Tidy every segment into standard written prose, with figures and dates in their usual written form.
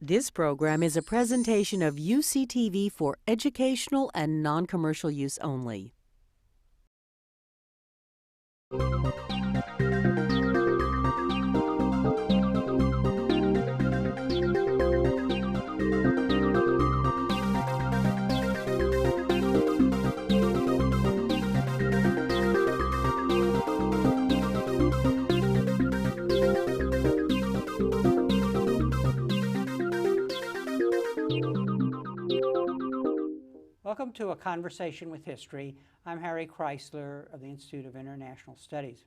This program is a presentation of UCTV for educational and non-commercial use only. Welcome to A Conversation with History. I'm Harry Kreisler of the Institute of International Studies.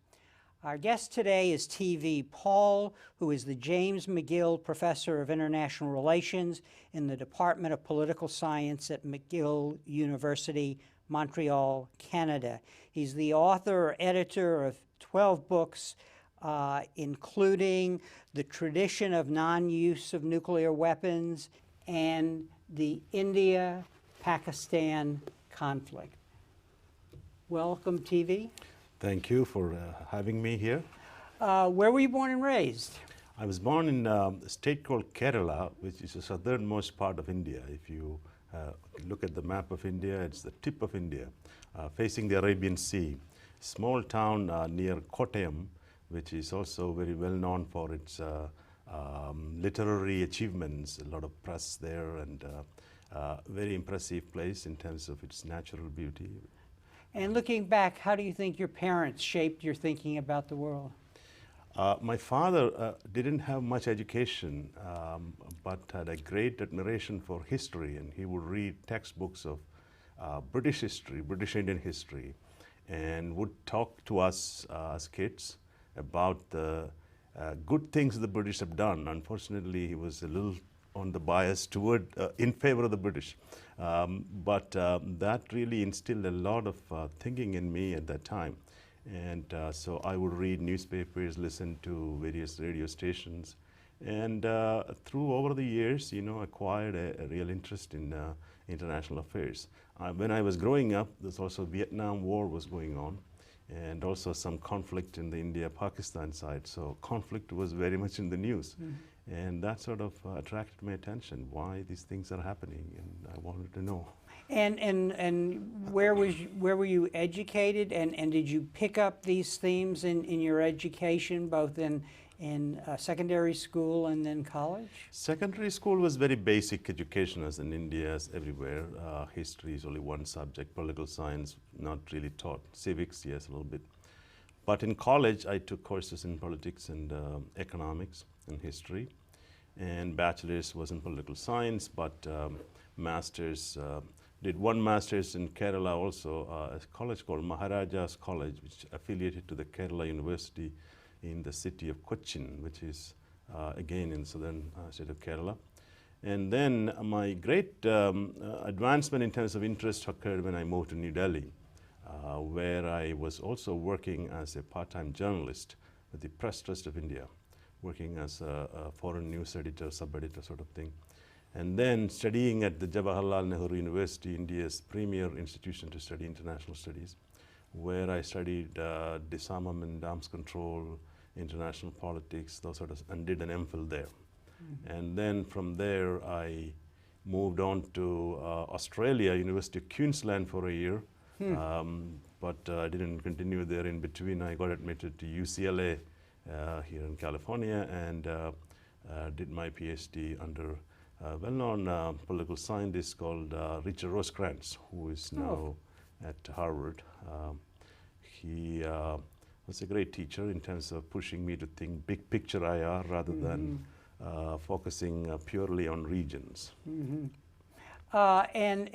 Our guest today is T.V. Paul, who is the James McGill Professor of International Relations in the Department of Political Science at McGill University, Montreal, Canada. He's the author or editor of 12 books, including The Tradition of Non-Use of Nuclear Weapons and the India-Pakistan conflict. Welcome, TV. Thank you for having me here. Where were you born and raised? I was born in a state called Kerala, which is the southernmost part of India. If you look at the map of India, it's the tip of India, facing the Arabian Sea. Small town near Kottayam, which is also very well known for its literary achievements, a lot of press there, and very impressive place in terms of its natural beauty. And looking back, how do you think your parents shaped your thinking about the world? My father didn't have much education, but had a great admiration for history, and he would read textbooks of British history, British Indian history, and would talk to us as kids about the good things the British have done. Unfortunately, he was a little on the bias toward in favor of the British. But that really instilled a lot of thinking in me at that time. And so I would read newspapers, listen to various radio stations, and through over the years, acquired a real interest in international affairs. When I was growing up, there's also Vietnam War was going on, and also some conflict in the India-Pakistan side. So conflict was very much in the news. Mm-hmm. And that sort of attracted my attention, why these things are happening, and I wanted to know. And where were you educated, and did you pick up these themes in your education, both in secondary school and then college? Secondary school was very basic education, as in India, as everywhere. History is only one subject, political science not really taught, civics, yes, a little bit. But in college, I took courses in politics and economics and history, and bachelor's was in political science, but master's, did one master's in Kerala also, a college called Maharaja's College, which affiliated to the Kerala University in the city of Cochin, which is again in southern state of Kerala. And then my great advancement in terms of interest occurred when I moved to New Delhi, where I was also working as a part-time journalist with the Press Trust of India, working as a foreign news editor, sub-editor sort of thing. And then studying at the Jawaharlal Nehru University, India's premier institution to study international studies, where I studied disarmament, arms control, international politics, those sort of, and did an MPhil there. Mm-hmm. And then from there, I moved on to Australia, University of Queensland for a year. But I didn't continue there. In between, I got admitted to UCLA here in California, and did my PhD under a well-known political scientist called Richard Rosecrans, who is now at Harvard. He was a great teacher in terms of pushing me to think big picture IR rather than focusing purely on regions. Mm-hmm. And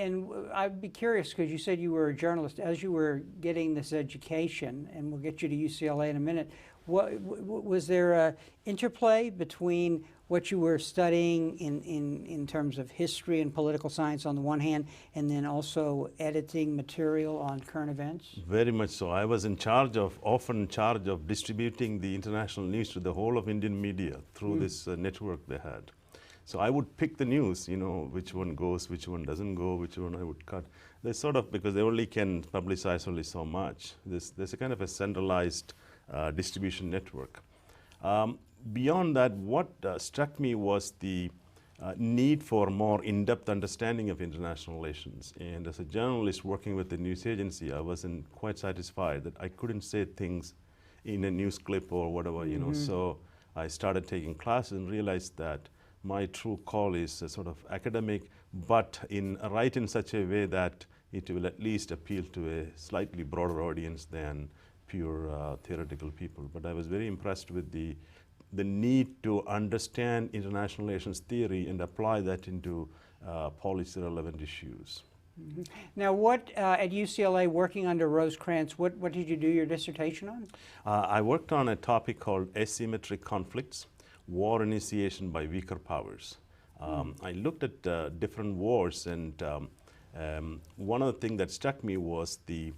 I'd be curious, because you said you were a journalist. As you were getting this education, and we'll get you to UCLA in a minute, was there an interplay between what you were studying in terms of history and political science on the one hand, and then also editing material on current events? Very much so. I was often in charge of distributing the international news to the whole of Indian media through this network they had. So I would pick the news, which one goes, which one doesn't go, which one I would cut. They sort of, because they only can publicize only so much. There's a kind of a centralized distribution network. Beyond that, what struck me was the need for more in-depth understanding of international relations. And as a journalist working with the news agency, I wasn't quite satisfied that I couldn't say things in a news clip or whatever, you know. So I started taking classes and realized that my true call is a sort of academic, but write in such a way that it will at least appeal to a slightly broader audience than pure theoretical people. But I was very impressed with the need to understand international relations theory and apply that into policy relevant issues. Now, what at UCLA, working under Rosecrans, what did you do your dissertation on? I worked on a topic called Asymmetric Conflicts, War Initiation by Weaker Powers. I looked at different wars, and one of the things that struck me was the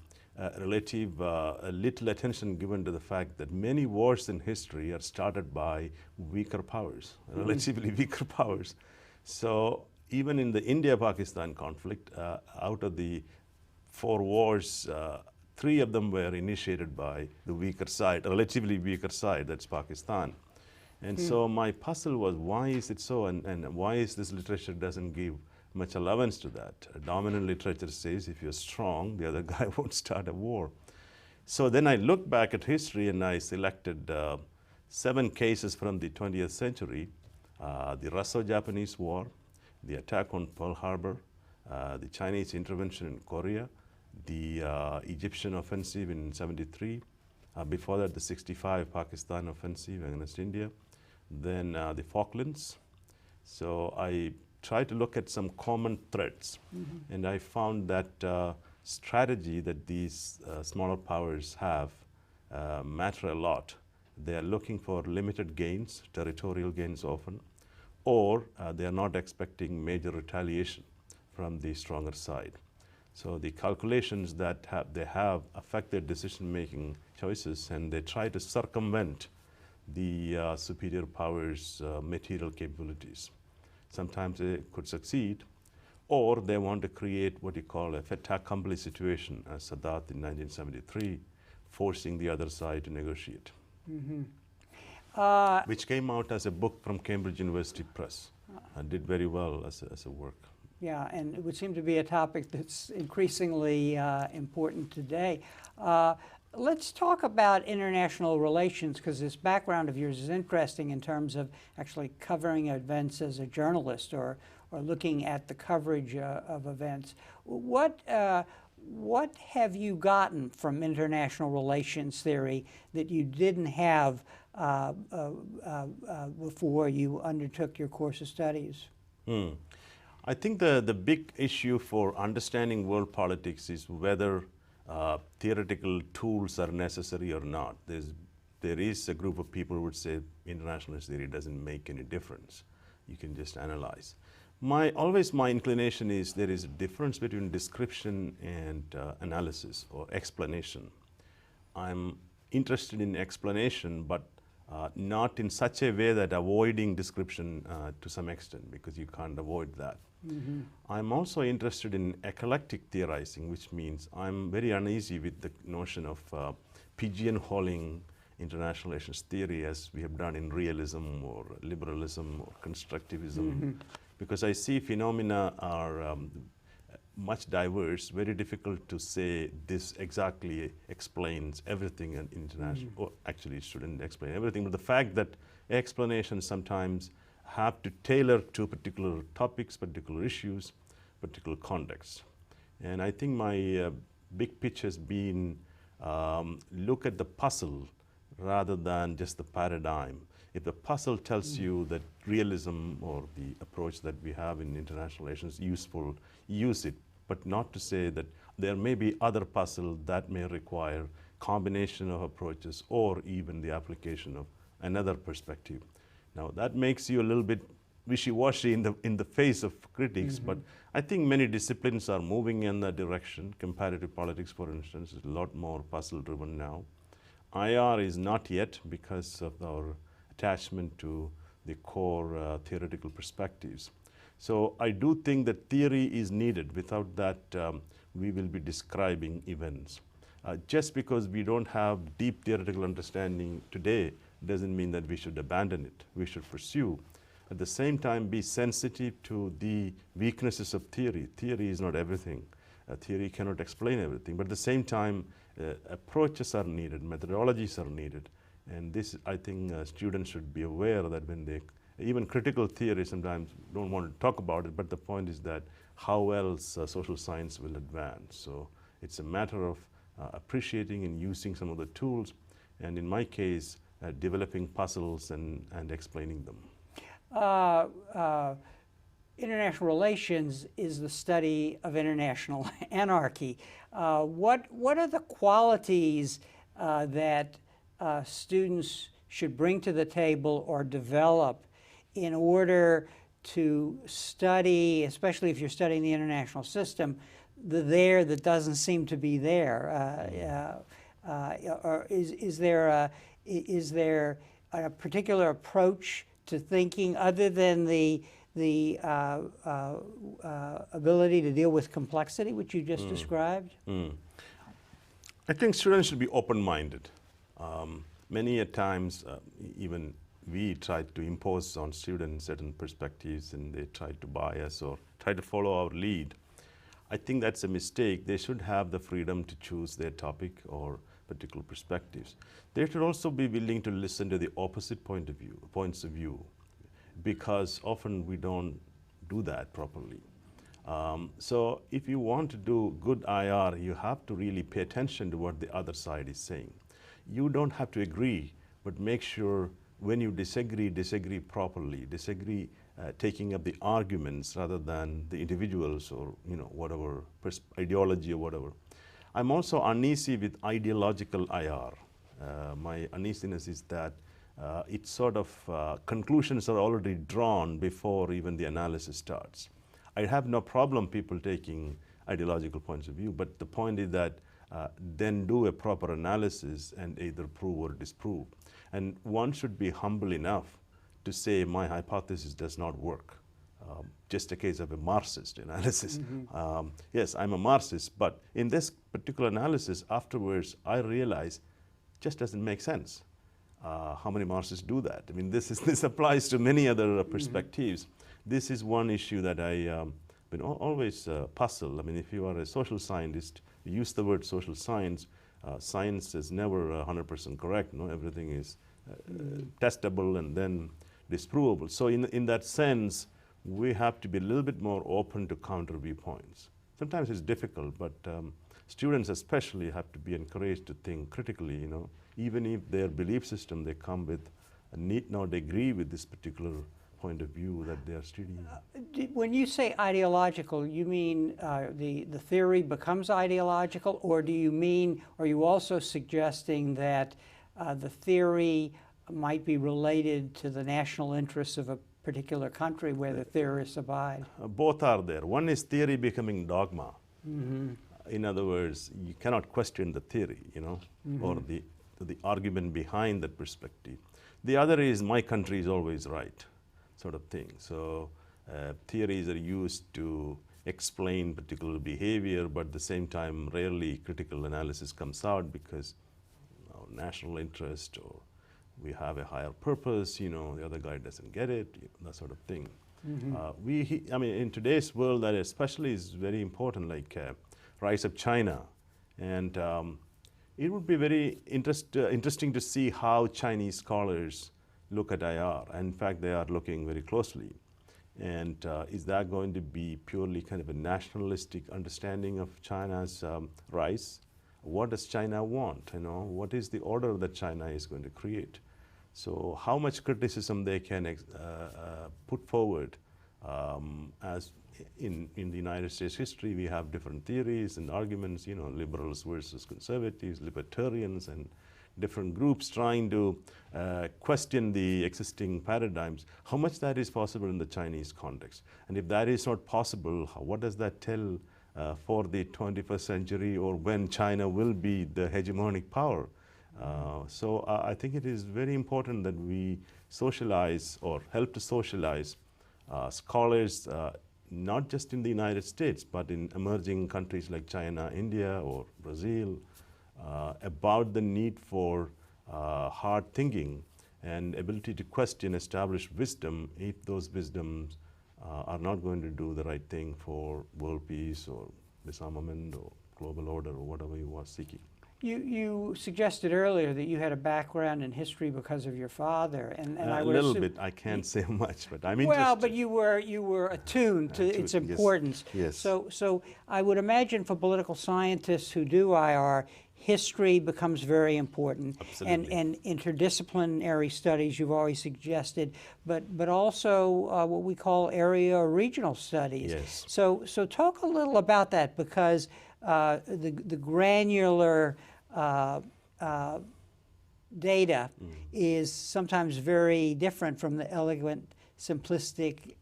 relative little attention given to the fact that many wars in history are started by weaker powers, relatively weaker powers. So even in the India-Pakistan conflict, out of the 4 wars, 3 of them were initiated by the weaker side, relatively weaker side, that's Pakistan. And so my puzzle was, why is it so, and why is this literature doesn't give much allowance to that? Dominant literature says if you're strong, the other guy won't start a war. So then I looked back at history and I selected 7 cases from the 20th century, the Russo-Japanese War, the attack on Pearl Harbor, the Chinese intervention in Korea, the Egyptian offensive in '73, before that the '65 Pakistan offensive against India, then the Falklands. So I tried to look at some common threads, and I found that strategy that these smaller powers have matter a lot. They are looking for limited gains, territorial gains often, or they are not expecting major retaliation from the stronger side. So the calculations that they have affect their decision-making choices, and they try to circumvent the superior powers' material capabilities. Sometimes they could succeed, or they want to create what you call a fait accompli situation, as Sadat in 1973, forcing the other side to negotiate. Which came out as a book from Cambridge University Press and did very well as a work. Yeah, and it would seem to be a topic that's increasingly important today. Let's talk about international relations, because this background of yours is interesting in terms of actually covering events as a journalist or looking at the coverage of events. What have you gotten from international relations theory that you didn't have before you undertook your course of studies? I think the big issue for understanding world politics is whether theoretical tools are necessary or not. There is a group of people who would say international theory doesn't make any difference. You can just analyze. Always my inclination is there is a difference between description and analysis or explanation. I'm interested in explanation, but not in such a way that avoiding description to some extent, because you can't avoid that. I'm also interested in eclectic theorizing, which means I'm very uneasy with the notion of pigeonholing international relations theory as we have done in realism or liberalism or constructivism, because I see phenomena are much diverse, very difficult to say this exactly explains everything in international, or actually it shouldn't explain everything, but the fact that explanations sometimes have to tailor to particular topics, particular issues, particular contexts. And I think my big pitch has been look at the puzzle rather than just the paradigm. If the puzzle tells you that realism or the approach that we have in international relations is useful, use it, but not to say that there may be other puzzle that may require combination of approaches or even the application of another perspective. Now that makes you a little bit wishy-washy in the face of critics, but I think many disciplines are moving in that direction. Comparative politics, for instance, is a lot more puzzle-driven now. IR is not yet, because of our attachment to the core theoretical perspectives. So I do think that theory is needed. Without that, we will be describing events. Just because we don't have deep theoretical understanding today doesn't mean that we should abandon it. We should pursue At the same time, be sensitive to the weaknesses of theory. Theory is not everything. Theory cannot explain everything, but at the same time, approaches are needed, methodologies are needed. And this, I think, students should be aware that when they, even critical theory sometimes don't want to talk about it, but the point is that how else social science will advance. So it's a matter of appreciating and using some of the tools, and in my case, developing puzzles and explaining them. International relations is the study of international anarchy. What are the qualities that students should bring to the table or develop in order to study, especially if you're studying the international system, the there that doesn't seem to be there? Or is there a particular approach to thinking other than the ability to deal with complexity, which you just described? I think students should be open-minded. Many a times, even we try to impose on students certain perspectives, and they try to bias or try to follow our lead. I think that's a mistake. They should have the freedom to choose their topic or particular perspectives. They should also be willing to listen to the opposite points of view, because often we don't do that properly. So if you want to do good IR, you have to really pay attention to what the other side is saying. You don't have to agree, but make sure when you disagree properly, taking up the arguments rather than the individuals or whatever ideology or whatever. I'm also uneasy with ideological IR. My uneasiness is that it's sort of conclusions are already drawn before even the analysis starts. I have no problem people taking ideological points of view, but the point is that then do a proper analysis and either prove or disprove. And one should be humble enough to say my hypothesis does not work. Just a case of a Marxist analysis. Yes, I'm a Marxist, but in this particular analysis, afterwards, I realize just doesn't make sense. How many Marxists do that? I mean, this applies to many other perspectives. This is one issue that I been always puzzled. I mean, if you are a social scientist, you use the word social science. Science is never 100% correct. No, everything is testable and then disprovable. So in that sense, we have to be a little bit more open to counter viewpoints. Sometimes it's difficult, but students especially have to be encouraged to think critically, even if their belief system, they come with a need not agree with this particular point of view that they are studying. When you say ideological, you mean the theory becomes ideological, or do you mean, are you also suggesting that the theory might be related to the national interests of a particular country where the theorists abide? Both are there. One is theory becoming dogma. In other words, you cannot question the theory, or the argument behind that perspective. The other is my country is always right, sort of thing. So theories are used to explain particular behavior, but at the same time, rarely critical analysis comes out because national interest or we have a higher purpose, the other guy doesn't get it, that sort of thing. I mean, in today's world, that especially is very important, like rise of China. And it would be very interesting to see how Chinese scholars look at IR. In fact, they are looking very closely. And is that going to be purely kind of a nationalistic understanding of China's rise? What does China want? What is the order that China is going to create? So how much criticism they can put forward. As in the United States history, we have different theories and arguments, liberals versus conservatives, libertarians, and different groups trying to question the existing paradigms. How much that is possible in the Chinese context? And if that is not possible, what does that tell for the 21st century, or when China will be the hegemonic power? So I think it is very important that we socialize or help to socialize scholars, not just in the United States, but in emerging countries like China, India, or Brazil, about the need for hard thinking and ability to question established wisdom if those wisdoms are not going to do the right thing for world peace or disarmament or global order or whatever you are seeking. You suggested earlier that you had a background in history because of your father, and I would a little assume, bit. I can't say much, but I'm well, interested. but you were attuned to its Yes, importance. yes. So I would imagine for political scientists who do IR, history becomes very important. Absolutely. And interdisciplinary studies you've always suggested, but also what we call area or regional studies. Yes. So talk a little about that, because the granular data is sometimes very different from the elegant, simplistic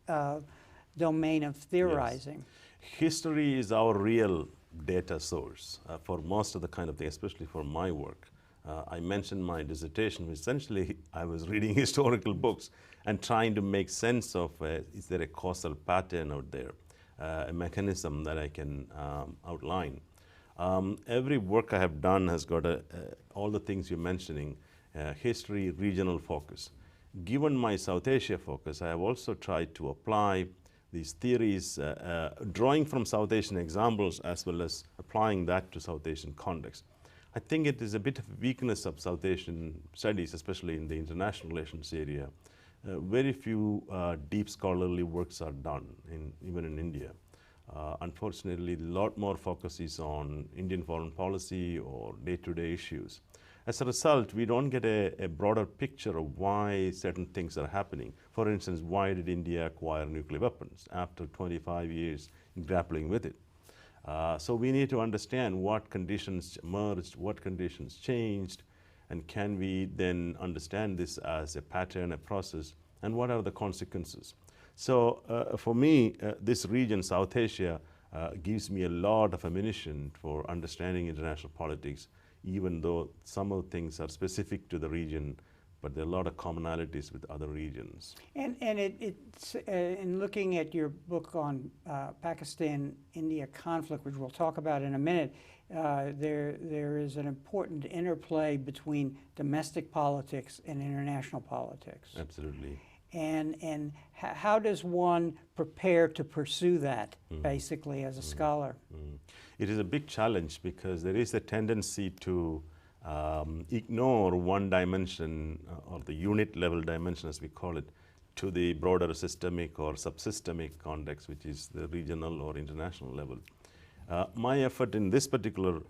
domain of theorizing. History is our real data source for most of the kind of thing, especially for my work. I mentioned my dissertation, which essentially I was reading historical books and trying to make sense of is there a causal pattern out there, a mechanism that I can outline. Every work I have done has got all the things you're mentioning, history, regional focus. Given my South Asia focus, I have also tried to apply these theories, drawing from South Asian examples as well as applying that to South Asian context. I think it is a bit of a weakness of South Asian studies, especially in the international relations area. Very few deep scholarly works are done, even in India. Unfortunately, a lot more focus is on Indian foreign policy or day-to-day issues. As a result, we don't get a broader picture of why certain things are happening. For instance, why did India acquire nuclear weapons after 25 years grappling with it? So we need to understand what conditions emerged, what conditions changed, and can we then understand this as a pattern, a process, and what are the consequences? So for me, this region, South Asia, gives me a lot of ammunition for understanding international politics, even though some of the things are specific to the region, but there are a lot of commonalities with other regions. And it's in looking at your book on Pakistan-India conflict, which we'll talk about in a minute, there is an important interplay between domestic politics and international politics. Absolutely. And how does one prepare to pursue that, basically, as a scholar? It is a big challenge because there is a tendency to ignore one dimension, or the unit level dimension as we call it, to the broader systemic or subsystemic context, which is the regional or international level. My effort in this particular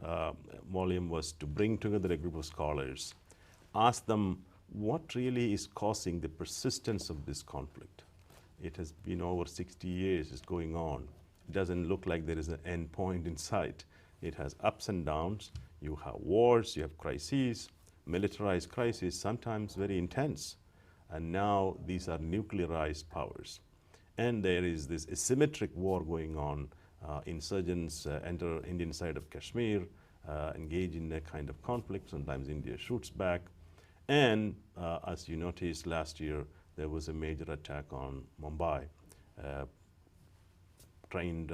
volume was to bring together a group of scholars, ask them what really is causing the persistence of this conflict. It has been over 60 years, it's going on. It doesn't look like there is an end point in sight. It has ups and downs. You have wars, you have crises, militarized crises, sometimes very intense. And now these are nuclearized powers. And there is this asymmetric war going on. Insurgents enter Indian side of Kashmir, engage in a kind of conflict. Sometimes India shoots back. And as you noticed last year, there was a major attack on Mumbai. Trained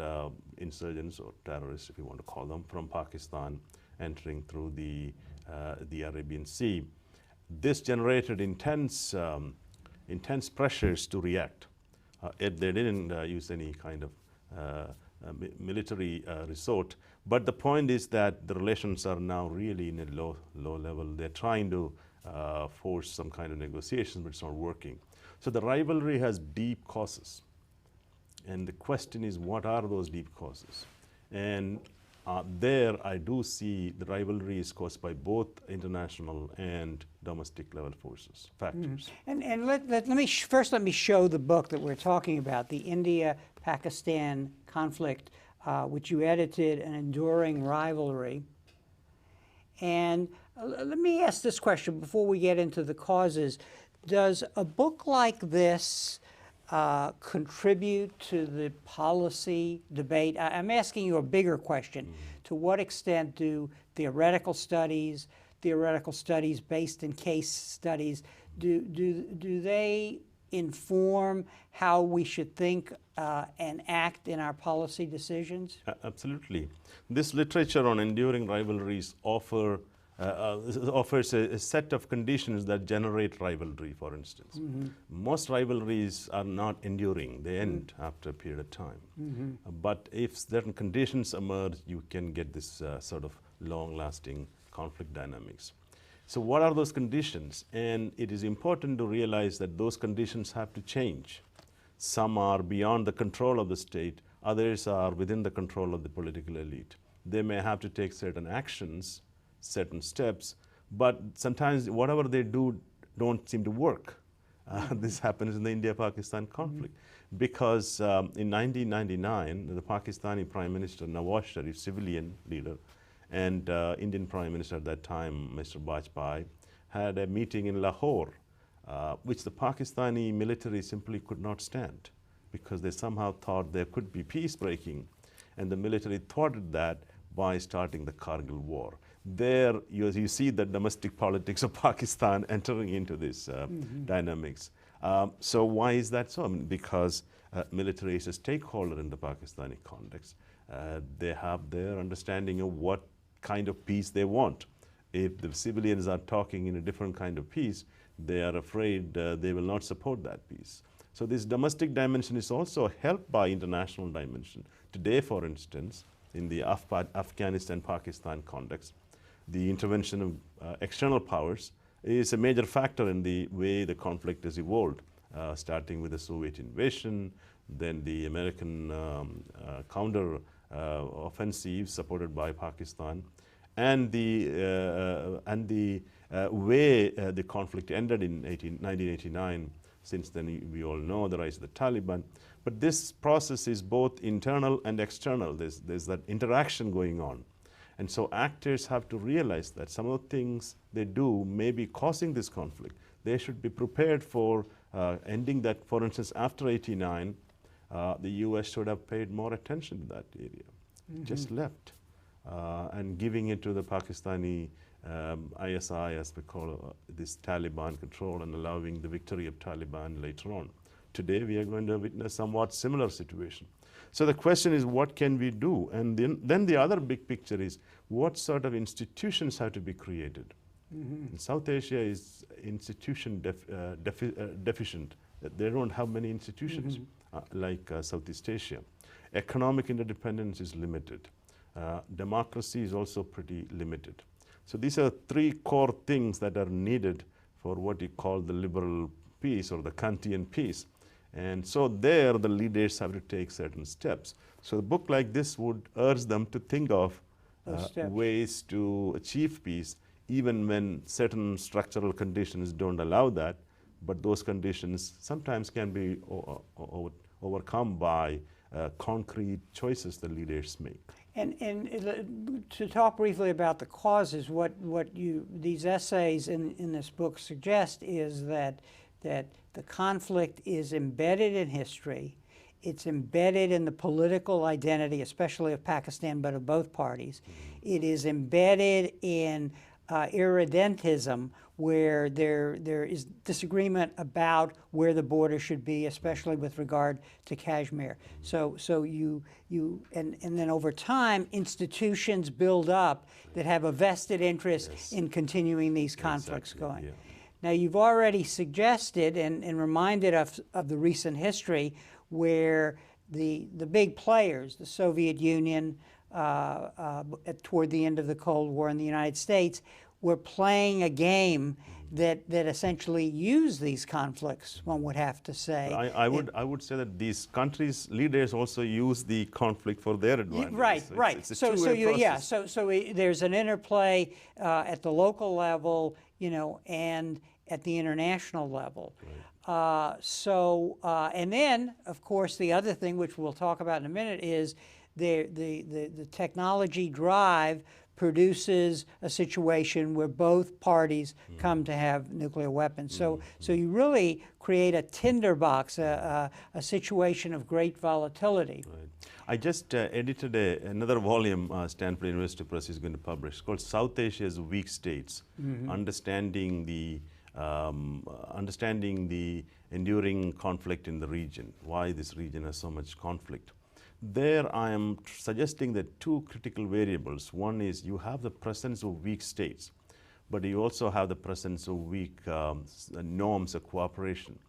insurgents or terrorists, if you want to call them, from Pakistan entering through the Arabian Sea. This generated intense pressures to react. They didn't use any kind of military resort, but the point is that the relations are now really in a low level. They're trying to force some kind of negotiations, but it's not working. So the rivalry has deep causes. And the question is, what are those deep causes? And there I do see the rivalry is caused by both international and domestic level forces, factors. And let me first let me show the book that we're talking about, the India-Pakistan conflict, which you edited, An Enduring Rivalry. And let me ask this question before we get into the causes. Does a book like this contribute to the policy debate? I'm asking you a bigger question. To what extent do theoretical studies based in case studies, do they inform how we should think and act in our policy decisions? Absolutely. This literature on enduring rivalries offer offers a set of conditions that generate rivalry, for instance. Most rivalries are not enduring. They end after a period of time. But if certain conditions emerge, you can get this sort of long-lasting conflict dynamics. So what are those conditions? And it is important to realize that those conditions have to change. Some are beyond the control of the state, others are within the control of the political elite. They may have to take certain actions, certain steps, but sometimes whatever they do don't seem to work. This happens in the India-Pakistan conflict because in 1999, the Pakistani Prime Minister Nawaz Sharif, civilian leader, and Indian Prime Minister at that time, Mr. Bajpai, had a meeting in Lahore, which the Pakistani military simply could not stand because they somehow thought there could be peace breaking, and the military thwarted that by starting the Kargil War. There, you see the domestic politics of Pakistan entering into this dynamics. So why is that so? I mean, because military is a stakeholder in the Pakistani context. They have their understanding of what kind of peace they want. If the civilians are talking in a different kind of peace, they are afraid they will not support that peace. So this domestic dimension is also helped by international dimension. Today, for instance, in the Afghanistan-Pakistan context, the intervention of external powers is a major factor in the way the conflict has evolved, starting with the Soviet invasion, then the American counter offensive supported by Pakistan, and the way the conflict ended in 1989. Since then, we all know the rise of the Taliban. But this process is both internal and external. There's that interaction going on. And so actors have to realize that some of the things they do may be causing this conflict. They should be prepared for ending that. For instance, after '89, the US should have paid more attention to that area. Just left and giving it to the Pakistani ISI, as we call this Taliban control, and allowing the victory of Taliban later on. Today, we are going to witness somewhat similar situation. So the question is, what can we do? And then the other big picture is, what sort of institutions have to be created? South Asia is institution deficient. They don't have many institutions like Southeast Asia. Economic interdependence is limited. Democracy is also pretty limited. So these are three core things that are needed for what you call the liberal peace or the Kantian peace. And so there, the leaders have to take certain steps. So a book like this would urge them to think of ways to achieve peace, even when certain structural conditions don't allow that. But those conditions sometimes can be overcome by concrete choices the leaders make. And to talk briefly about the causes, what these essays in this book suggest is that the conflict is embedded in history. It's embedded in the political identity, especially of Pakistan, but of both parties. It is embedded in irredentism, where there is disagreement about where the border should be, especially with regard to Kashmir. So and then over time, institutions build up that have a vested interest in continuing these conflicts going. Now, you've already suggested and reminded us of the recent history where the big players, the Soviet Union, toward the end of the Cold War, in the United States, were playing a game that essentially used these conflicts, one would have to say. I would say that these countries' leaders also use the conflict for their advantage. Right, so right. It's a So there's an interplay at the local level, and at the international level. Right. And then, of course, the other thing, which we'll talk about in a minute, is the technology drive produces a situation where both parties come to have nuclear weapons. So you really create a tinderbox, a situation of great volatility. Right. I just edited another volume Stanford University Press is going to publish. It's called South Asia's Weak States, understanding the enduring conflict in the region, why this region has so much conflict. There I am suggesting that two critical variables. One is you have the presence of weak states. but you also have the presence of weak norms of cooperation.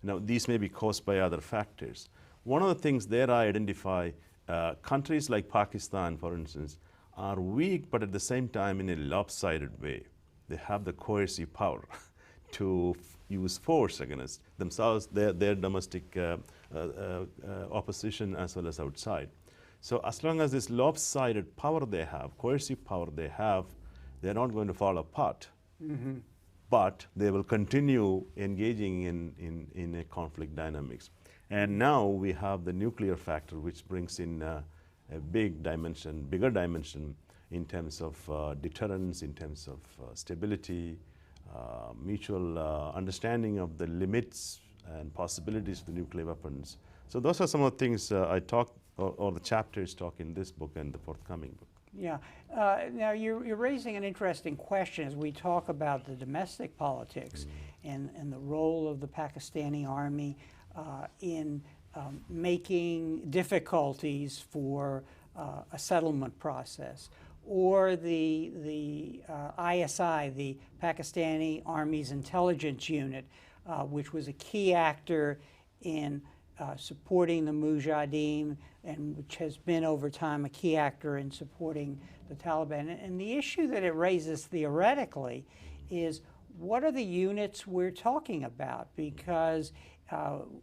Now, these may be caused by other factors. One of the things there I identify, countries like Pakistan, for instance, are weak, but at the same time in a lopsided way. They have the coercive power to use force against themselves, their domestic opposition as well as outside. So as long as this lopsided power they have, coercive power they have, they're not going to fall apart. Mm-hmm. But they will continue engaging in a conflict dynamics. And now we have the nuclear factor, which brings in a bigger dimension in terms of deterrence, in terms of stability, mutual understanding of the limits and possibilities of the nuclear weapons. So those are some of the things I talk, or the chapters talk in this book and the forthcoming book. Yeah. Now you're raising an interesting question as we talk about the domestic politics and the role of the Pakistani army in making difficulties for a settlement process, or the ISI, the Pakistani Army's intelligence unit, which was a key actor in supporting the Mujahideen, and which has been over time a key actor in supporting the Taliban. And the issue that it raises theoretically is, what are the units we're talking about? Because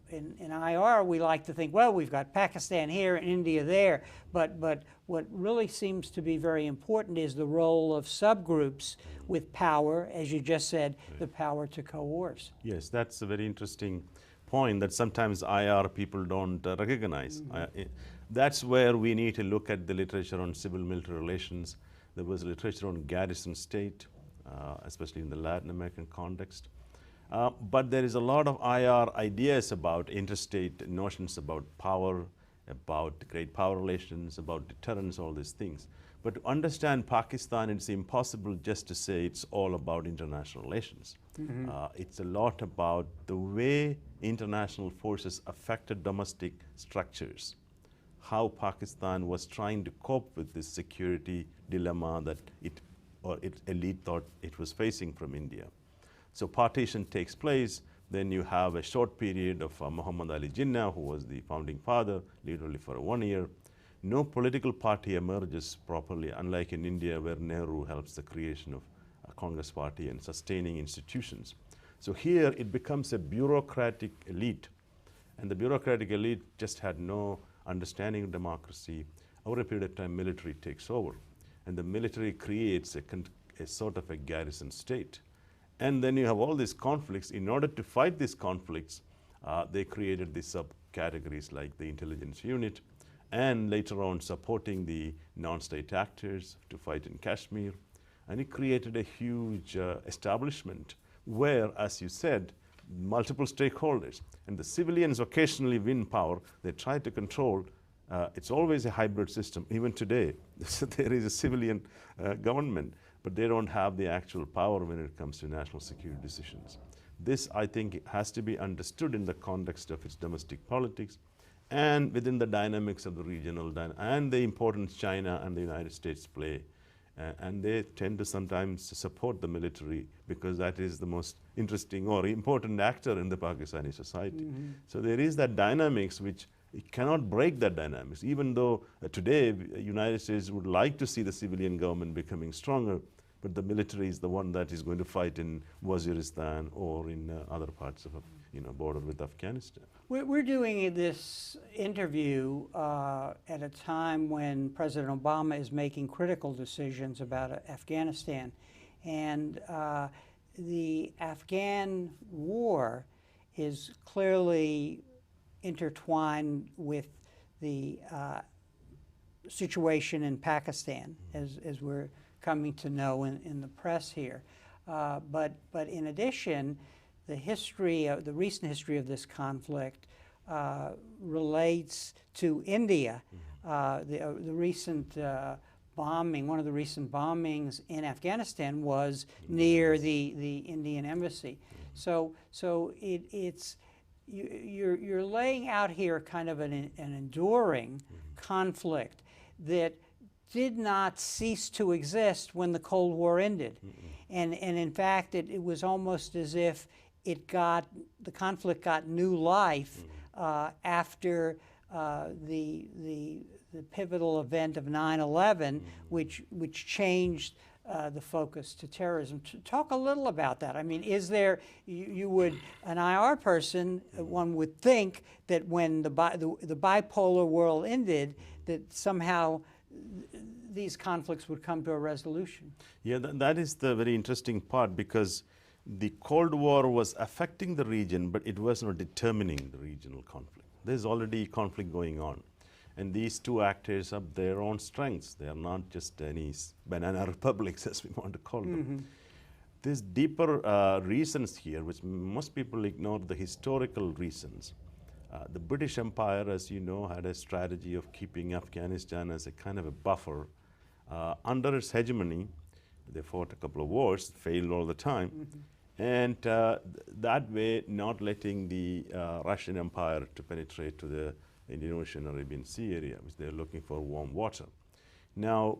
in IR we like to think, well, we've got Pakistan here and India there, but what really seems to be very important is the role of subgroups with power, as you just said, the power to coerce. Yes, that's a very interesting point that sometimes IR people don't recognize. That's where we need to look at the literature on civil-military relations. There was literature on garrison state, especially in the Latin American context. But there is a lot of IR ideas about interstate notions about power, about great power relations, about deterrence, all these things. But to understand Pakistan, it's impossible just to say it's all about international relations. Mm-hmm. It's a lot about the way international forces affected domestic structures, how Pakistan was trying to cope with this security dilemma that its elite thought it was facing from India. So partition takes place, then you have a short period of Muhammad Ali Jinnah, who was the founding father, literally for 1 year. No political party emerges properly, unlike in India, where Nehru helps the creation of a Congress party and sustaining institutions. So here it becomes a bureaucratic elite, and the bureaucratic elite just had no understanding of democracy. Over a period of time, military takes over, and the military creates a sort of a garrison state. And then you have all these conflicts. In order to fight these conflicts, they created these subcategories like the intelligence unit, and later on supporting the non-state actors to fight in Kashmir. And it created a huge establishment where, as you said, multiple stakeholders, and the civilians occasionally win power. They try to control. It's always a hybrid system. Even today, there is a civilian government, but they don't have the actual power when it comes to national security decisions. This, I think, has to be understood in the context of its domestic politics and within the dynamics of the regional and the importance China and the United States play. And they tend to sometimes support the military because that is the most interesting or important actor in the Pakistani society. Mm-hmm. So there is that dynamics which it cannot break that dynamics, even though today the United States would like to see the civilian government becoming stronger, but the military is the one that is going to fight in Waziristan or in other parts of border with Afghanistan. We're doing this interview at a time when President Obama is making critical decisions about Afghanistan. And the Afghan war is clearly intertwined with the situation in Pakistan, as we're coming to know in the press here. But in addition, the recent history of this conflict relates to India. The recent bombing, one of the recent bombings in Afghanistan was near the Indian embassy. So you're laying out here kind of an enduring conflict that did not cease to exist when the Cold War ended. And in fact, it was almost as if the conflict got new life after the pivotal event of 9/11, which changed the focus to terrorism. Talk a little about that. I mean, is there, you would, an IR person, one would think that when the bipolar world ended, that somehow these conflicts would come to a resolution. Yeah, that is the very interesting part, because the Cold War was affecting the region, but it was not determining the regional conflict. There's already conflict going on. And these two actors have their own strengths. They are not just any banana republics, as we want to call them. There's deeper reasons here, which most people ignore the historical reasons. The British Empire, as you know, had a strategy of keeping Afghanistan as a kind of a buffer. Under its hegemony, they fought a couple of wars, failed all the time. And that way, not letting the Russian Empire to penetrate to the Indian Ocean, Arabian Sea area, which they're looking for warm water. Now,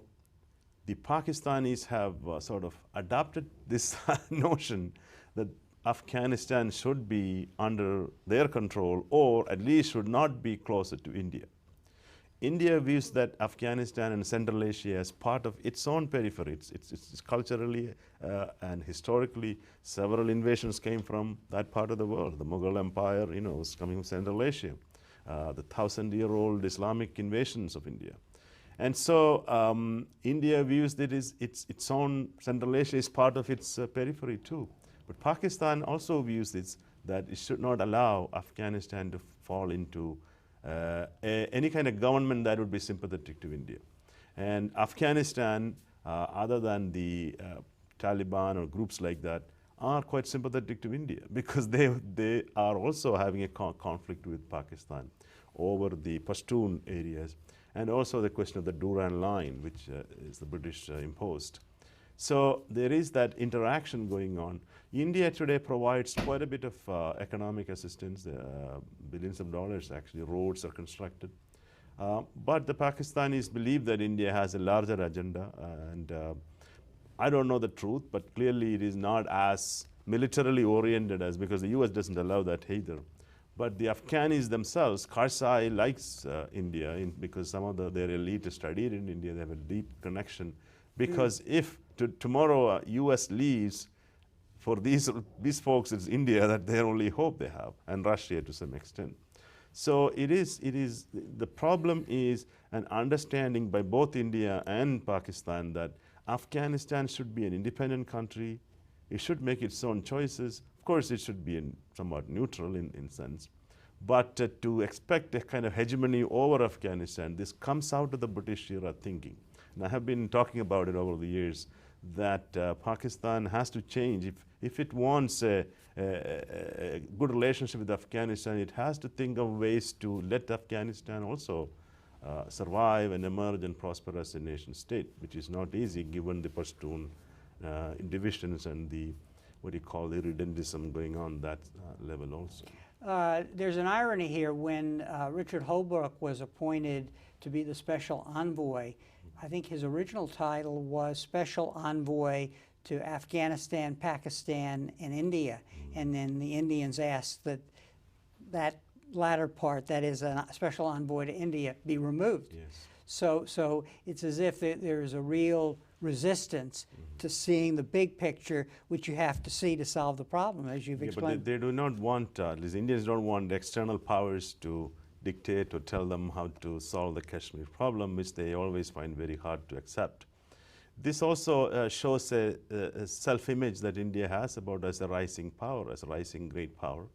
the Pakistanis have sort of adopted this notion that Afghanistan should be under their control, or at least should not be closer to India. India views that Afghanistan and Central Asia as part of its own periphery. It's culturally and historically, several invasions came from that part of the world. The Mughal Empire, was coming from Central Asia. The 1,000-year-old Islamic invasions of India. And so India views that its own Central Asia is part of its periphery too. But Pakistan also views this, that it should not allow Afghanistan to fall into any kind of government that would be sympathetic to India. And Afghanistan, other than the Taliban or groups like that, are quite sympathetic to India, because they are also having a conflict with Pakistan over the Pashtun areas, and also the question of the Durand line, which is the British imposed. So there is that interaction going on. India today provides quite a bit of economic assistance, billions of dollars actually, roads are constructed. But the Pakistanis believe that India has a larger agenda, and I don't know the truth, but clearly it is not as militarily oriented as, because the US doesn't allow that either. But the Afghanis themselves, Karzai likes India because some of their elite studied in India. They have a deep connection. Because if tomorrow US leaves, for these folks, it's India that their only hope they have, and Russia to some extent. So the problem is an understanding by both India and Pakistan that Afghanistan should be an independent country. It should make its own choices. Of course, it should be somewhat neutral in sense. But to expect a kind of hegemony over Afghanistan, this comes out of the British era thinking. And I have been talking about it over the years, that Pakistan has to change. If it wants a good relationship with Afghanistan, it has to think of ways to let Afghanistan also survive and emerge and prosper as a nation state, which is not easy given the Pashtun divisions and the, what you call, the redundism going on that level also. There's an irony here. When Richard Holbrooke was appointed to be the special envoy, I think his original title was Special Envoy to Afghanistan, Pakistan, and India. And then the Indians asked that latter part, that is a special envoy to India, be removed. Yes. So it's as if there's a real resistance to seeing the big picture, which you have to see to solve the problem, as you've explained. But they do not want, at least Indians don't want external powers to dictate or tell them how to solve the Kashmir problem, which they always find very hard to accept. This also shows a self-image that India has about as a rising power, as a rising great power,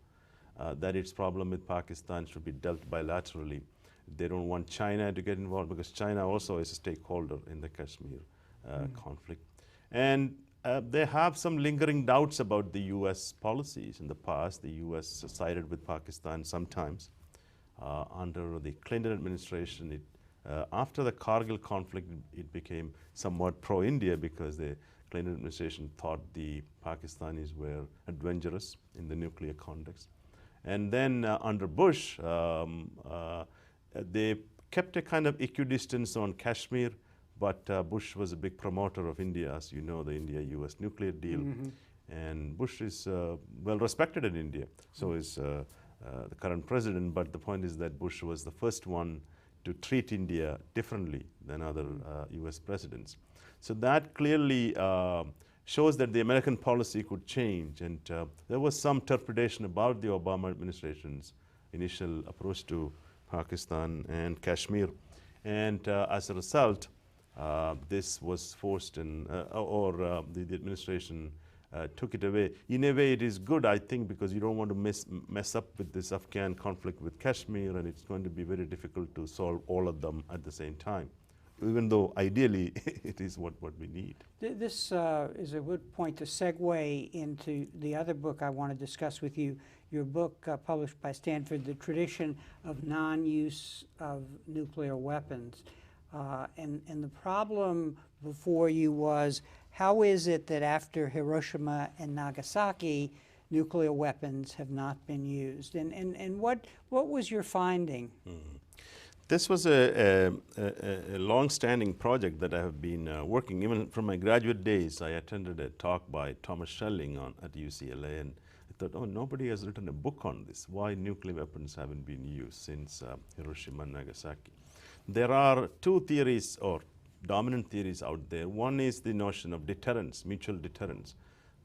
that its problem with Pakistan should be dealt bilaterally. They don't want China to get involved, because China also is a stakeholder in the Kashmir conflict. And they have some lingering doubts about the US policies. In the past, the US sided with Pakistan sometimes. Under the Clinton administration, after the Kargil conflict, it became somewhat pro-India, because the Clinton administration thought the Pakistanis were adventurous in the nuclear context. And then under Bush, they kept a kind of equidistance on Kashmir, But Bush was a big promoter of India, as you know, the India-US nuclear deal. And Bush is well respected in India. So is the current president. But the point is that Bush was the first one to treat India differently than other US presidents. So that clearly shows that the American policy could change. And there was some trepidation about the Obama administration's initial approach to Pakistan and Kashmir. And as a result, this was forced in, the administration took it away. In a way, it is good, I think, because you don't want to mess up with this Afghan conflict with Kashmir, and it's going to be very difficult to solve all of them at the same time, even though ideally it is what we need. This is a good point to segue into the other book I want to discuss with you. Your book published by Stanford, The Tradition of Non-Use of Nuclear Weapons. And the problem before you was, how is it that after Hiroshima and Nagasaki, nuclear weapons have not been used? And what was your finding? This was a long-standing project that I have been working. Even from my graduate days, I attended a talk by Thomas Schelling at UCLA, and I thought, oh, nobody has written a book on this, why nuclear weapons haven't been used since Hiroshima and Nagasaki. There are two theories, or dominant theories out there. One is the notion of deterrence, mutual deterrence,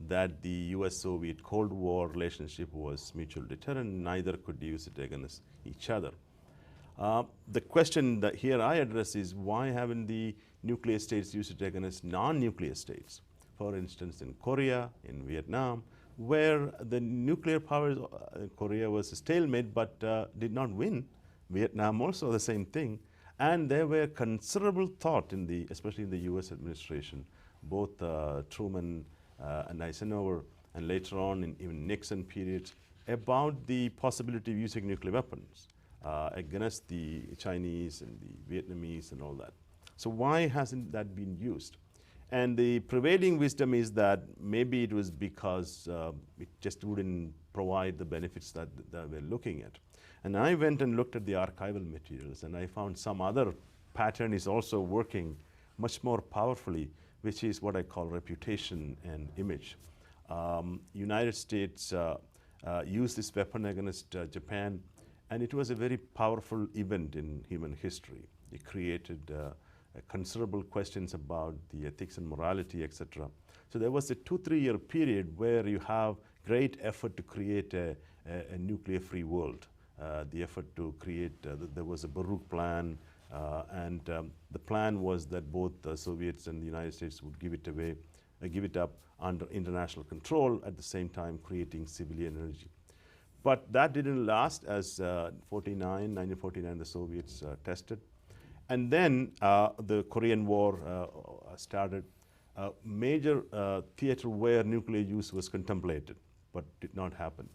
that the US-Soviet Cold War relationship was mutual deterrent, neither could use it against each other. The question that here I address is, why haven't the nuclear states used it against non-nuclear states? For instance, in Korea, in Vietnam, where the nuclear powers, Korea was a stalemate but did not win. Vietnam also the same thing. And there were considerable thought in especially in the US administration, both Truman and Eisenhower, and later on in even Nixon periods, about the possibility of using nuclear weapons against the Chinese and the Vietnamese and all that. So why hasn't that been used? And the prevailing wisdom is that maybe it was because it just wouldn't provide the benefits that we're looking at. And I went and looked at the archival materials, and I found some other pattern is also working much more powerfully, which is what I call reputation and image. United States used this weapon against Japan, and it was a very powerful event in human history. It created considerable questions about the ethics and morality, etc. So there was a 2-3 year period where you have great effort to create a nuclear-free world. The effort to create, there was a Baruch plan, and the plan was that both the Soviets and the United States would give it up under international control, at the same time creating civilian energy. But that didn't last, as 1949, the Soviets tested. And then the Korean War started, a major theater where nuclear use was contemplated, but did not happen.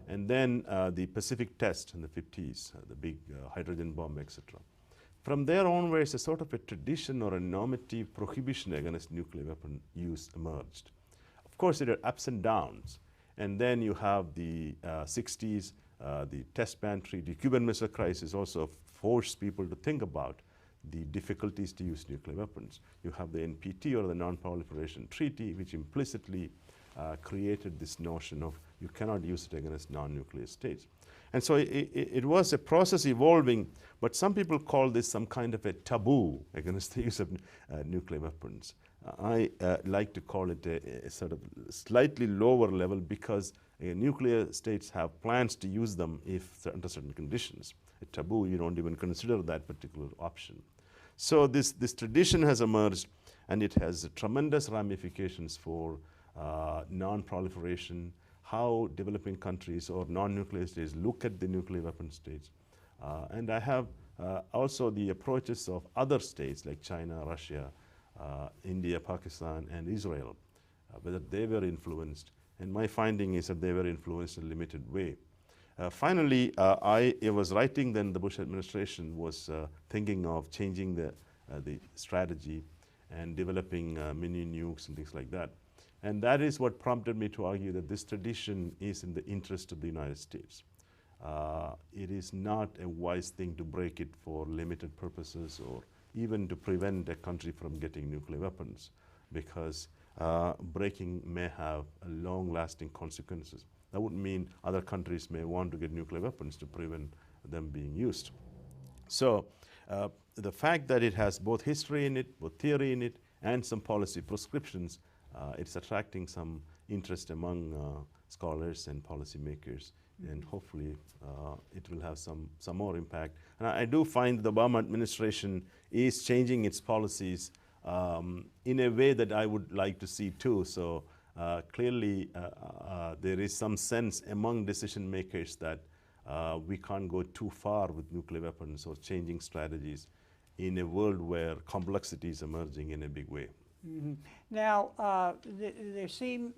And then the Pacific Test in the 50s, the big hydrogen bomb, etc. From there onwards, a sort of a tradition or a normative prohibition against nuclear weapon use emerged. Of course, there are ups and downs. And then you have the 60s, the test ban treaty, Cuban Missile Crisis also forced people to think about the difficulties to use nuclear weapons. You have the NPT, or the Non-Proliferation Treaty, which implicitly created this notion of you cannot use it against non-nuclear states. And so it was a process evolving, but some people call this some kind of a taboo against the use of nuclear weapons. I like to call it a sort of slightly lower level, because nuclear states have plans to use them under certain conditions. A taboo, you don't even consider that particular option. So this tradition has emerged, and it has tremendous ramifications for non-proliferation, how developing countries or non-nuclear states look at the nuclear weapon states. And I have also the approaches of other states like China, Russia, India, Pakistan, and Israel, whether they were influenced. And my finding is that they were influenced in a limited way. Finally, I was writing then the Bush administration was thinking of changing the strategy and developing mini nukes and things like that. And that is what prompted me to argue that this tradition is in the interest of the United States. It is not a wise thing to break it for limited purposes or even to prevent a country from getting nuclear weapons, because breaking may have long-lasting consequences. That would mean other countries may want to get nuclear weapons to prevent them being used. So the fact that it has both history in it, both theory in it, and some policy prescriptions, it's attracting some interest among scholars and policymakers, and hopefully it will have some more impact. And I do find the Obama administration is changing its policies in a way that I would like to see too. So clearly there is some sense among decision makers that we can't go too far with nuclear weapons or changing strategies in a world where complexity is emerging in a big way. Mm-hmm. Now, there seem,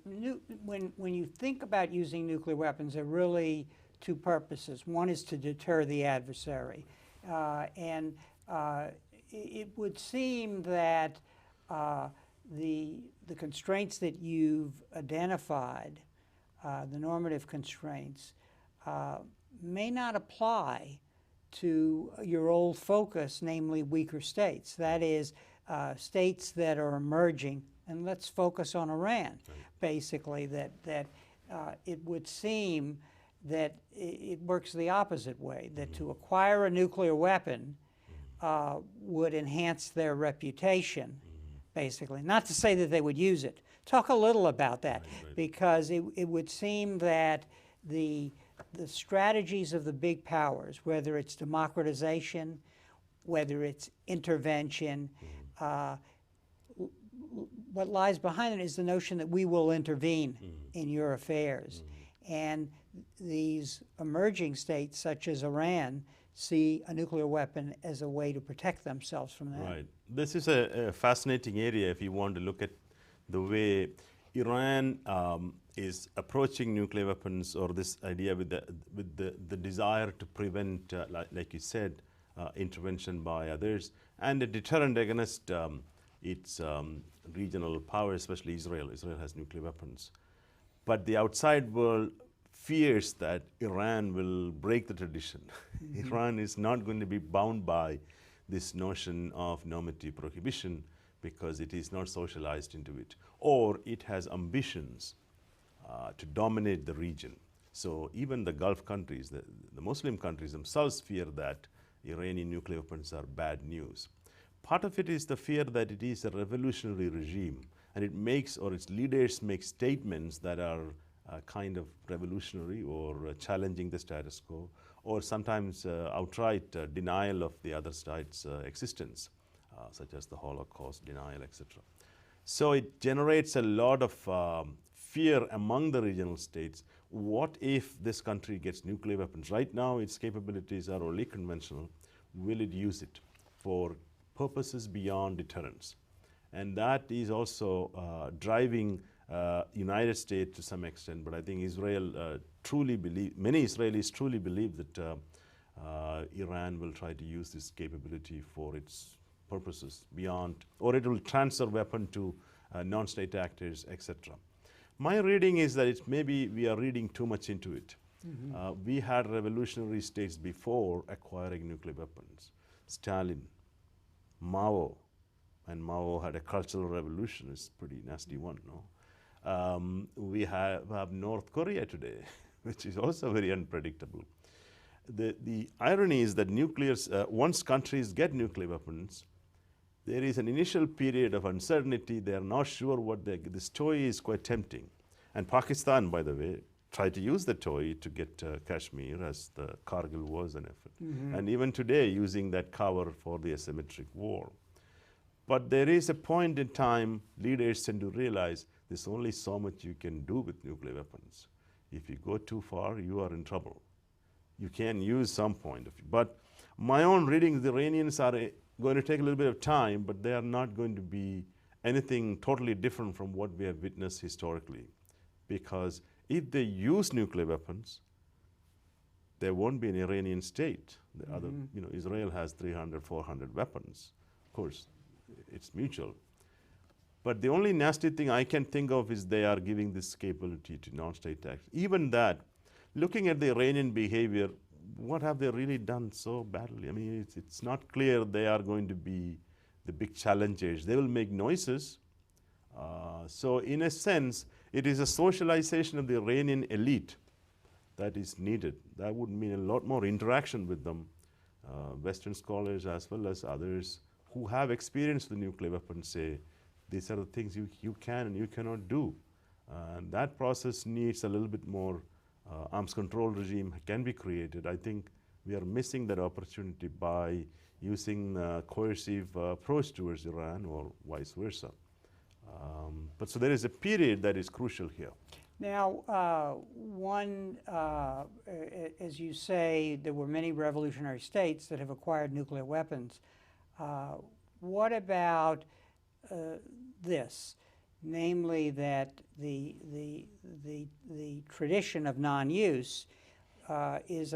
when you think about using nuclear weapons, there are really two purposes. One is to deter the adversary. And it would seem that the constraints that you've identified, the normative constraints, may not apply to your old focus, namely weaker states. That is, states that are emerging, and let's focus on Iran, basically, that it would seem that it works the opposite way, that to acquire a nuclear weapon would enhance their reputation, basically. Not to say that they would use it. Talk a little about that, because it would seem that the strategies of the big powers, whether it's democratization, whether it's intervention, what lies behind it is the notion that we will intervene in your affairs. And these emerging states, such as Iran, see a nuclear weapon as a way to protect themselves from that. Right. This is a fascinating area if you want to look at the way Iran is approaching nuclear weapons, or this idea with the desire to prevent, like you said, intervention by others, and a deterrent against its regional power, especially Israel. Israel has nuclear weapons. But the outside world fears that Iran will break the tradition. Iran is not going to be bound by this notion of normative prohibition because it is not socialized into it, or it has ambitions to dominate the region. So even the Gulf countries, the Muslim countries themselves fear that Iranian nuclear weapons are bad news. Part of it is the fear that it is a revolutionary regime, and it makes, or its leaders make statements that are kind of revolutionary or challenging the status quo, or sometimes outright denial of the other side's existence, such as the Holocaust denial, etc. So it generates a lot of fear among the regional states. What if this country gets nuclear weapons? Right now, its capabilities are only conventional. Will it use it for purposes beyond deterrence? And that is also driving United States to some extent, but I think Israel truly believe, many Israelis truly believe that Iran will try to use this capability for its purposes beyond, or it will transfer weapon to non-state actors, etc. My reading is that it's maybe we are reading too much into it. We had revolutionary states before acquiring nuclear weapons. Stalin, Mao, and Mao had a cultural revolution. It's a pretty nasty one, no? We have North Korea today, which is also very unpredictable. The irony is that once countries get nuclear weapons, there is an initial period of uncertainty. They are not sure what this toy is quite tempting. And Pakistan, by the way, tried to use the toy to get Kashmir, as the Kargil was an effort. And even today, using that cover for the asymmetric war. But there is a point in time, leaders tend to realize there's only so much you can do with nuclear weapons. If you go too far, you are in trouble. You can use some point of view. But my own reading, the Iranians are going to take a little bit of time, but they are not going to be anything totally different from what we have witnessed historically. Because if they use nuclear weapons, there won't be an Iranian state. The other, Israel has 300, 400 weapons. Of course, it's mutual. But the only nasty thing I can think of is they are giving this capability to non-state actors. Even that, looking at the Iranian behavior, what have they really done so badly? I mean, it's not clear they are going to be the big challengers, they will make noises. So in a sense, it is a socialization of the Iranian elite that is needed. That would mean a lot more interaction with them, Western scholars as well as others who have experienced the nuclear weapons say, these are the things you can and you cannot do. And that process needs a little bit more arms control regime can be created. I think we are missing that opportunity by using coercive approach towards Iran or vice versa. But so there is a period that is crucial here. Now, as you say, there were many revolutionary states that have acquired nuclear weapons. What about this? Namely, that the tradition of non-use is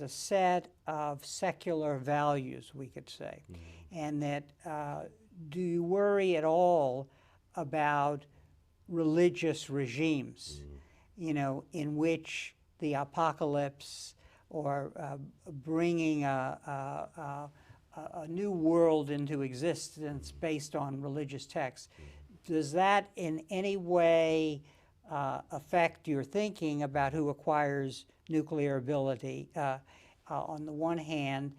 a set of secular values, we could say, and that do you worry at all about religious regimes, you know, in which the apocalypse or bringing a new world into existence based on religious texts, does that in any way affect your thinking about who acquires nuclear ability on the one hand,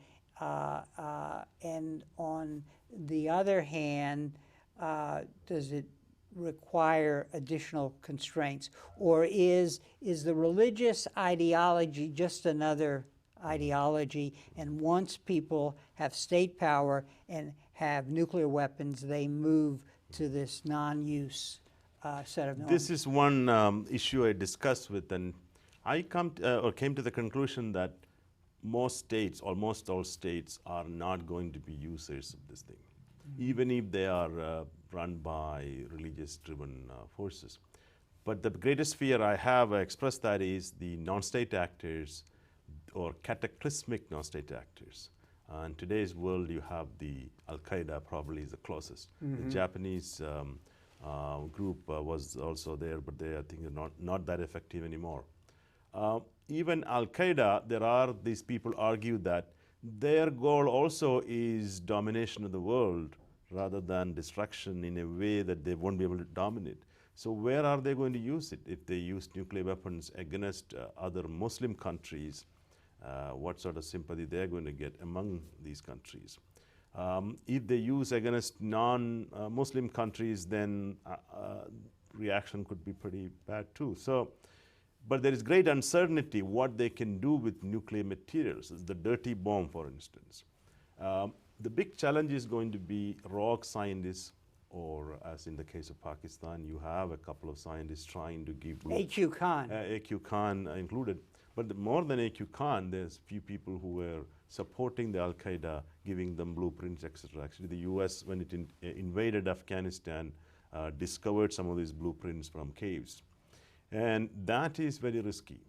and on the other hand, does it require additional constraints? Or is the religious ideology just another ideology, and once people have state power and have nuclear weapons, they move to this non-use set of norms? This is one issue I discussed with, and I came to the conclusion that most states, almost all states, are not going to be users of this thing, even if they are run by religious-driven forces. But the greatest fear I have expressed that is the non-state actors or cataclysmic non-state actors. In today's world, you have the Al-Qaeda probably is the closest. The Japanese group was also there, but they, I think, are not that effective anymore. Even Al-Qaeda, there are these people argue that their goal also is domination of the world rather than destruction in a way that they won't be able to dominate. So where are they going to use it? If they use nuclear weapons against other Muslim countries, what sort of sympathy they're going to get among these countries? If they use against non-Muslim countries, then reaction could be pretty bad too. So, but there is great uncertainty what they can do with nuclear materials, the dirty bomb, for instance. The big challenge is going to be rogue scientists, or as in the case of Pakistan, you have a couple of scientists trying to give... A.Q. Khan. A.Q. Khan included. But more than A.Q. Khan, there's few people who were supporting the Al-Qaeda, giving them blueprints, etc. Actually, the U.S., when it invaded Afghanistan, discovered some of these blueprints from caves. And that is very risky.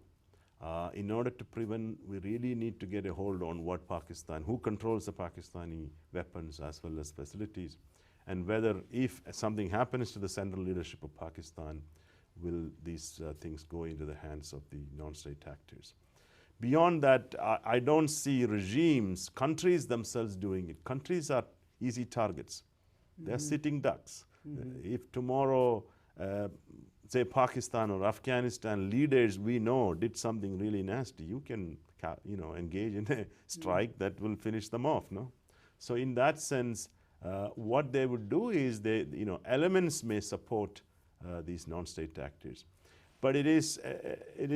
In order to prevent, we really need to get a hold on what Pakistan, who controls the Pakistani weapons as well as facilities, and whether if something happens to the central leadership of Pakistan, will these things go into the hands of the non-state actors. Beyond that, I don't see regimes, countries themselves doing it. Countries are easy targets. They're sitting ducks. If tomorrow, say Pakistan or Afghanistan leaders we know did something really nasty, you can engage in a strike that will finish them off, no? So in that sense, what they would do is elements may support these non-state actors. But it is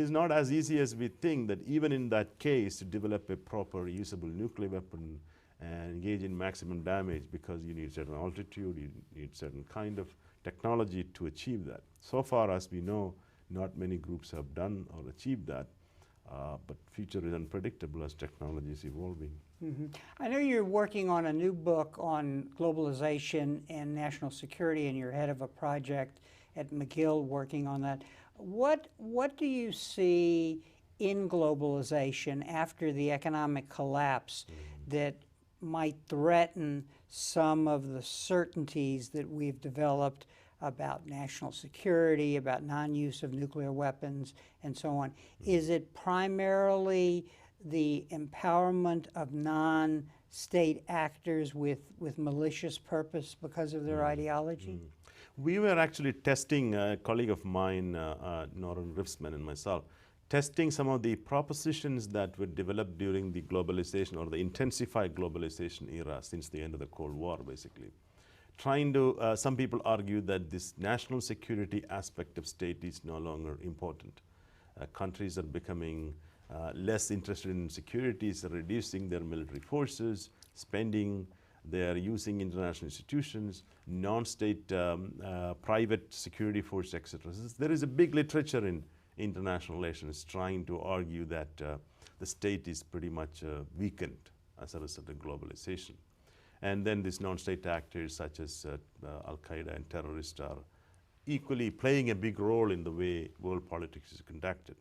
not as easy as we think that even in that case to develop a proper usable nuclear weapon and engage in maximum damage, because you need certain altitude, you need certain kind of technology to achieve that. So far as we know, not many groups have done or achieved that, but future is unpredictable as technology is evolving. I know you're working on a new book on globalization and national security, and you're head of a project at McGill working on that. What do you see in globalization after the economic collapse that might threaten some of the certainties that we've developed about national security, about non-use of nuclear weapons, and so on? Is it primarily the empowerment of non state actors with malicious purpose because of their ideology? We were actually testing, a colleague of mine, Norman Rifsman and myself, testing some of the propositions that were developed during the globalization or the intensified globalization era since the end of the Cold War, basically. Trying to, some people argue that this national security aspect of state is no longer important. Countries are becoming less interested in security, so reducing their military forces, spending, they are using international institutions, non-state private security force, etc. There is a big literature in international relations trying to argue that the state is pretty much weakened as a result of globalization. And then these non-state actors such as Al-Qaeda and terrorists are equally playing a big role in the way world politics is conducted.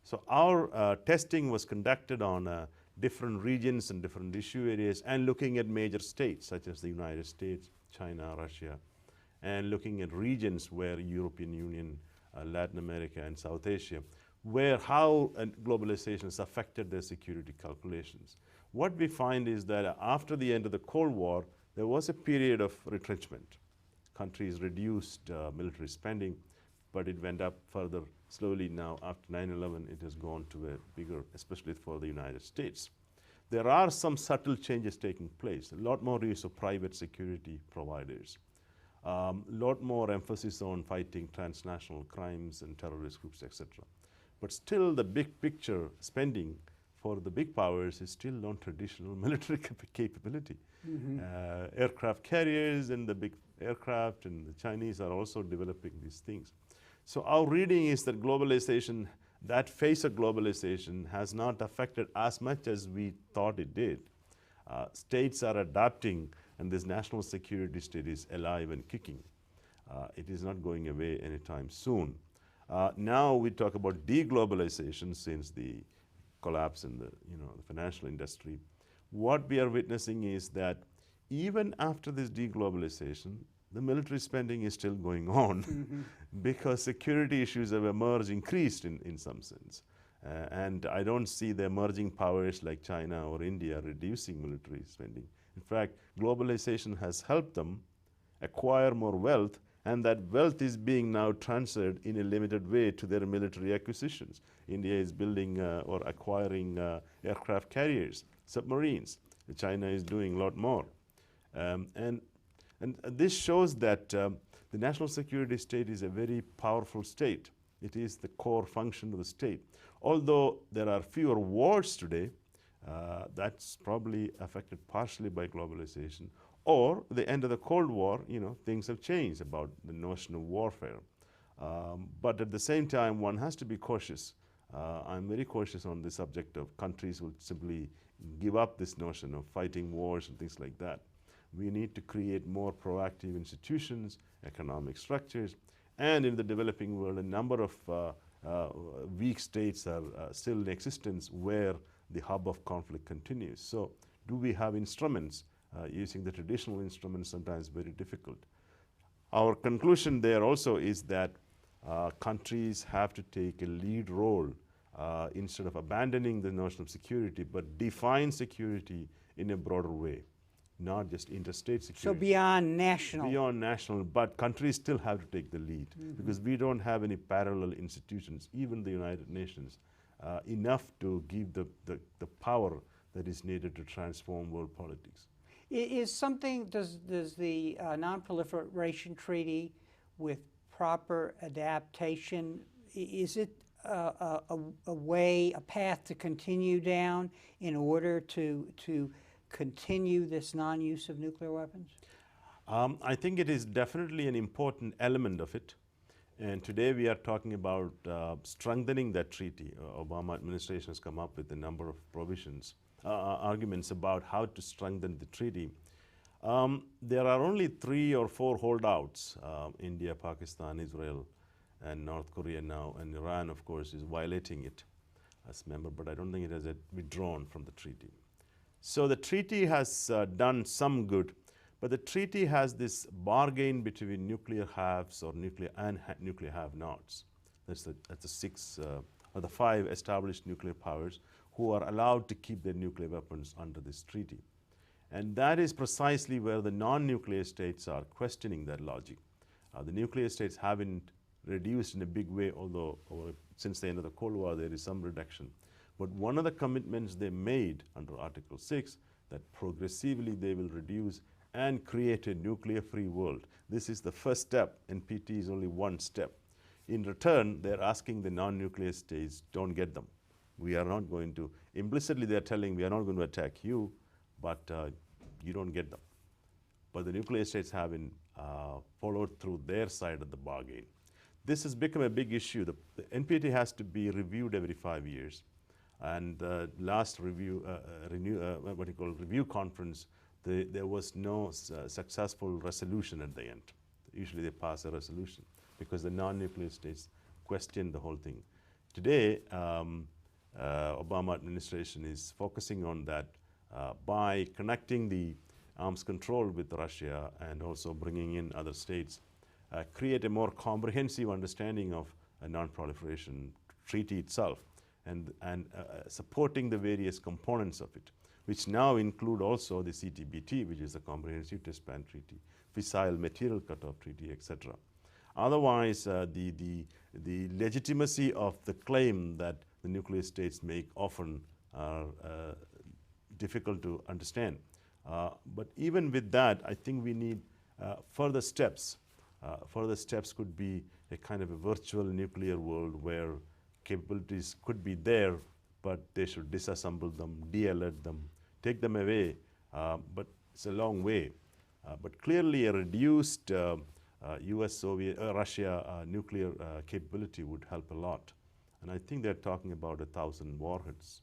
So our testing was conducted on different regions and different issue areas and looking at major states such as the United States, China, Russia, and looking at regions where European Union, Latin America and South Asia, where how globalization has affected their security calculations. What we find is that after the end of the Cold War, there was a period of retrenchment. Countries reduced military spending, but it went up further slowly now. After 9/11, it has gone to a bigger, especially for the United States. There are some subtle changes taking place, a lot more use of private security providers, a lot more emphasis on fighting transnational crimes and terrorist groups, etc. But still the big picture spending for the big powers is still non-traditional military capability. Aircraft carriers and the big aircraft, and the Chinese are also developing these things. So our reading is that globalization, that phase of globalization has not affected as much as we thought it did. States are adapting, and this national security state is alive and kicking. It is not going away anytime soon. Now we talk about deglobalization since the collapse in the financial industry. What we are witnessing is that even after this deglobalization, the military spending is still going on because security issues have emerged, increased in some sense. And I don't see the emerging powers like China or India reducing military spending. In fact, globalization has helped them acquire more wealth, and that wealth is being now transferred in a limited way to their military acquisitions. India is building or acquiring aircraft carriers, submarines. China is doing a lot more. And this shows that the national security state is a very powerful state. It is the core function of the state. Although there are fewer wars today, that's probably affected partially by globalization. Or the end of the Cold War, things have changed about the notion of warfare. But at the same time, one has to be cautious. I'm very cautious on the subject of countries will simply give up this notion of fighting wars and things like that. We need to create more proactive institutions, economic structures, and in the developing world, a number of weak states are still in existence where the hub of conflict continues. So do we have instruments? Using the traditional instruments sometimes very difficult. Our conclusion there also is that countries have to take a lead role instead of abandoning the notion of security, but define security in a broader way, not just interstate security. So beyond national. Beyond national, but countries still have to take the lead because we don't have any parallel institutions, even the United Nations, enough to give the power that is needed to transform world politics. Does the Non-Proliferation Treaty with proper adaptation, is it a path to continue down in order to continue this non-use of nuclear weapons? I think it is definitely an important element of it. And today we are talking about strengthening that treaty. Obama administration has come up with a number of provisions, arguments about how to strengthen the treaty. There are only 3 or 4 holdouts, India, Pakistan, Israel, and North Korea now, and Iran, of course, is violating it as a member, but I don't think it has withdrawn from the treaty. So the treaty has done some good, but the treaty has this bargain between nuclear haves or nuclear have-nots. That's the 6 or the 5 established nuclear powers who are allowed to keep their nuclear weapons under this treaty. And that is precisely where the non-nuclear states are questioning that logic. The nuclear states haven't reduced in a big way, although since the end of the Cold War there is some reduction. But one of the commitments they made under Article 6, that progressively they will reduce and create a nuclear-free world. This is the first step. NPT is only one step. In return, they're asking the non-nuclear states, don't get them. We are not going to, implicitly they're telling, we are not going to attack you, but you don't get them. But the nuclear states haven't followed through their side of the bargain. This has become a big issue. The NPT has to be reviewed every 5 years. And the last review conference, there was no successful resolution at the end. Usually they pass a resolution because the non-nuclear states questioned the whole thing. Today, Obama administration is focusing on that by connecting the arms control with Russia and also bringing in other states, create a more comprehensive understanding of a non-proliferation treaty itself, and supporting the various components of it, which now include also the CTBT, which is the Comprehensive Test Ban Treaty, Fissile Material Cutoff Treaty, etc. Otherwise, the legitimacy of the claim that the nuclear states make often are difficult to understand. But even with that, I think we need further steps. Further steps could be a kind of a virtual nuclear world where capabilities could be there, but they should disassemble them, de-alert them, take them away, but it's a long way. But clearly a reduced US-Russia nuclear capability would help a lot. And I think they're talking about 1,000 warheads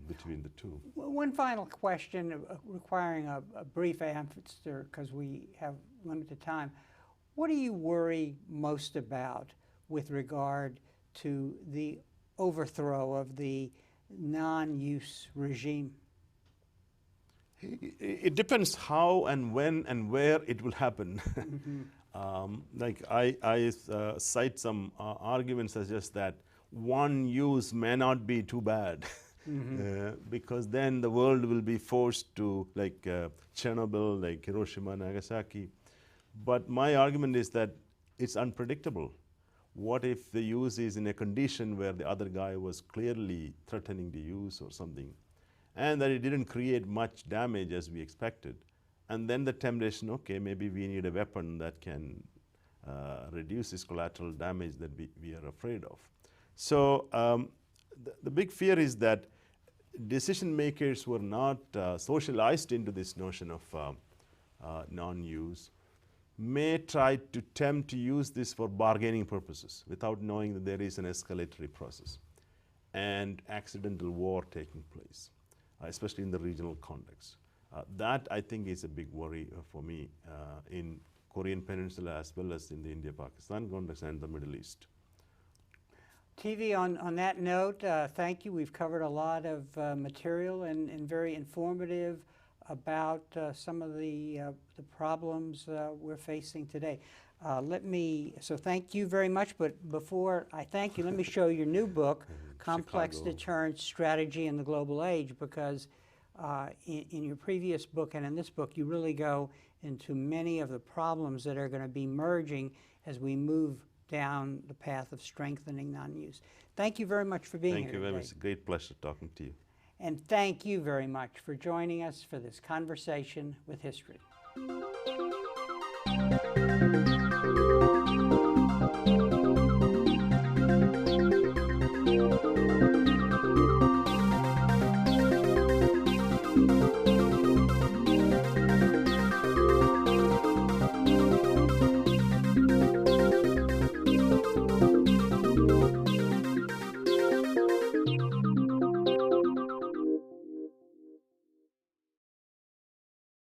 between the two. One final question requiring a brief answer because we have limited time. What do you worry most about with regard to the overthrow of the non-use regime? It depends how and when and where it will happen. Like I cite some arguments suggest that one use may not be too bad. Because then the world will be forced to, like Chernobyl, like Hiroshima and Nagasaki. But my argument is that it's unpredictable. What if the use is in a condition where the other guy was clearly threatening the use or something, and that it didn't create much damage as we expected? And then the temptation, okay, maybe we need a weapon that can reduce this collateral damage that we are afraid of. So the big fear is that decision makers were not socialized into this notion of non-use, may try to attempt to use this for bargaining purposes without knowing that there is an escalatory process and accidental war taking place, especially in the regional context. That, I think, is a big worry for me in Korean Peninsula as well as in the India-Pakistan context and the Middle East. TV, on that note, thank you. We've covered a lot of material and very informative about some of the problems we're facing today. So thank you very much, but before I thank you, let me show your new book, Complex Deterrence Strategy in the Global Age, because in your previous book and in this book, you really go into many of the problems that are going to be merging as we move down the path of strengthening non-use. Thank you very much for being here today. Thank you very much. It's a great pleasure talking to you. And thank you very much for joining us for this conversation with history.